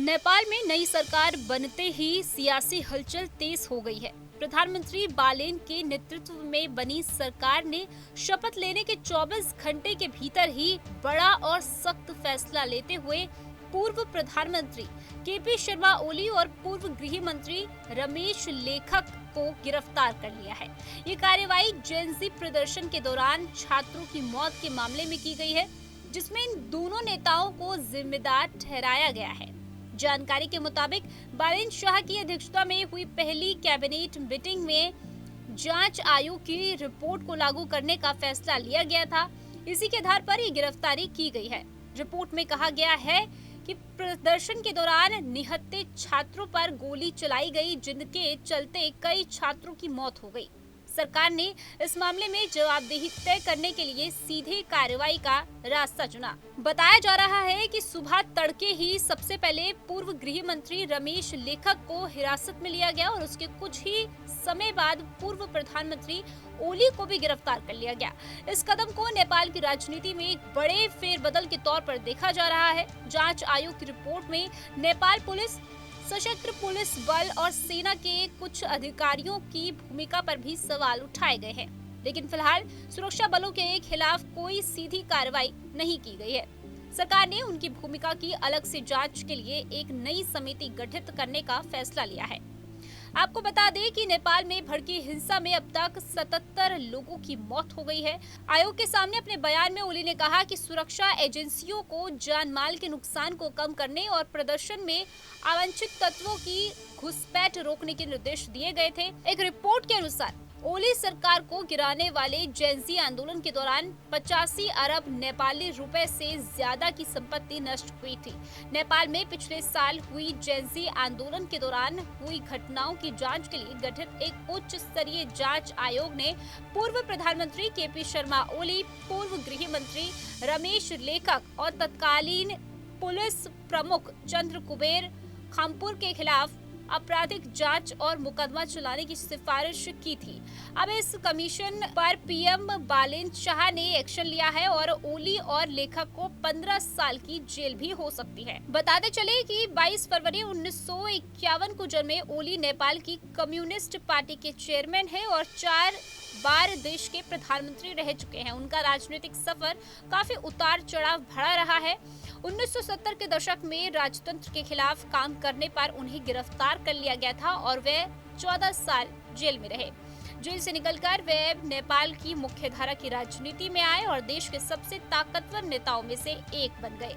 नेपाल में नई सरकार बनते ही सियासी हलचल तेज हो गई है। प्रधानमंत्री बालेन के नेतृत्व में बनी सरकार ने शपथ लेने के 24 घंटे के भीतर ही बड़ा और सख्त फैसला लेते हुए पूर्व प्रधानमंत्री केपी शर्मा ओली और पूर्व गृह मंत्री रमेश लेखक को गिरफ्तार कर लिया है। ये कार्रवाई जेन-ज़ी प्रदर्शन के दौरान छात्रों की मौत के मामले में की गई है, जिसमें इन दोनों नेताओं को जिम्मेदार ठहराया गया है। जानकारी के मुताबिक बालेन शाह की अध्यक्षता में हुई पहली कैबिनेट मीटिंग में जांच आयोग की रिपोर्ट को लागू करने का फैसला लिया गया था। इसी के आधार पर ये गिरफ्तारी की गई है। रिपोर्ट में कहा गया है कि प्रदर्शन के दौरान निहत्थे छात्रों पर गोली चलाई गई, जिनके चलते कई छात्रों की मौत हो गई। सरकार ने इस मामले में जवाबदेही तय करने के लिए सीधे कार्रवाई का रास्ता चुना। बताया जा रहा है कि सुबह तड़के ही सबसे पहले पूर्व गृह मंत्री रमेश लेखक को हिरासत में लिया गया और उसके कुछ ही समय बाद पूर्व प्रधानमंत्री ओली को भी गिरफ्तार कर लिया गया। इस कदम को नेपाल की राजनीति में एक बड़े फेरबदल के तौर पर देखा जा रहा है। जांच आयोग की रिपोर्ट में नेपाल पुलिस, सशस्त्र पुलिस बल और सेना के कुछ अधिकारियों की भूमिका पर भी सवाल उठाए गए हैं, लेकिन फिलहाल सुरक्षा बलों के खिलाफ कोई सीधी कार्रवाई नहीं की गई है। सरकार ने उनकी भूमिका की अलग से जांच के लिए एक नई समिति गठित करने का फैसला लिया है। आपको बता दें कि नेपाल में भड़की हिंसा में अब तक 77 लोगों की मौत हो गई है। आयोग के सामने अपने बयान में ओली ने कहा कि सुरक्षा एजेंसियों को जान माल के नुकसान को कम करने और प्रदर्शन में अवांछित तत्वों की घुसपैठ रोकने के निर्देश दिए गए थे। एक रिपोर्ट के अनुसार ओली सरकार को गिराने वाले जेन-ज़ी आंदोलन के दौरान 85 अरब नेपाली रुपए से ज्यादा की संपत्ति नष्ट हुई थी। नेपाल में पिछले साल हुई जेन-ज़ी आंदोलन के दौरान हुई घटनाओं की जांच के लिए गठित एक उच्च स्तरीय जांच आयोग ने पूर्व प्रधानमंत्री केपी शर्मा ओली, पूर्व गृह मंत्री रमेश लेखक और तत्कालीन पुलिस प्रमुख चंद्र कुबेर खामपुर के खिलाफ आपराधिक जांच और मुकदमा चलाने की सिफारिश की थी। अब इस कमीशन पर पीएम बालेन शाह ने एक्शन लिया है और ओली और लेखक को 15 साल की जेल भी हो सकती है। बताते चले कि 22 फरवरी 1951 को जन्मे ओली नेपाल की कम्युनिस्ट पार्टी के चेयरमैन है और 4 बार देश के प्रधानमंत्री रह चुके हैं। उनका राजनीतिक सफर काफी उतार चढ़ाव भरा रहा है। 1970 के दशक में राजतंत्र के खिलाफ काम करने पर उन्हें गिरफ्तार कर लिया गया था और वे 14 साल जेल में रहे। जेल से निकलकर वे नेपाल की मुख्यधारा की राजनीति में आए और देश के सबसे ताकतवर नेताओं में से एक बन गए।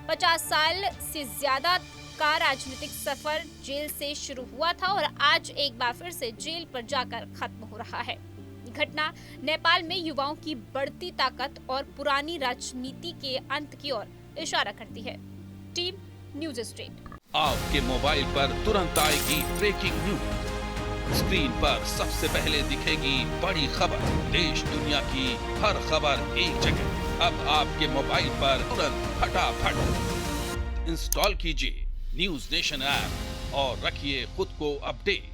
50 साल से ज्यादा का राजनीतिक सफर जेल से शुरू हुआ था और आज एक बार फिर से जेल पर जाकर खत्म हो रहा है। घटना नेपाल में युवाओं की बढ़ती ताकत और पुरानी राजनीति के अंत की ओर इशारा करती है। Team news street. आपके मोबाइल पर तुरंत आएगी ब्रेकिंग न्यूज। स्क्रीन पर सबसे पहले दिखेगी बड़ी खबर। देश दुनिया की हर खबर एक जगह। अब आपके मोबाइल पर तुरंत फटाफट इंस्टॉल कीजिए न्यूज़ नेशन ऐप और रखिए खुद को अपडेट।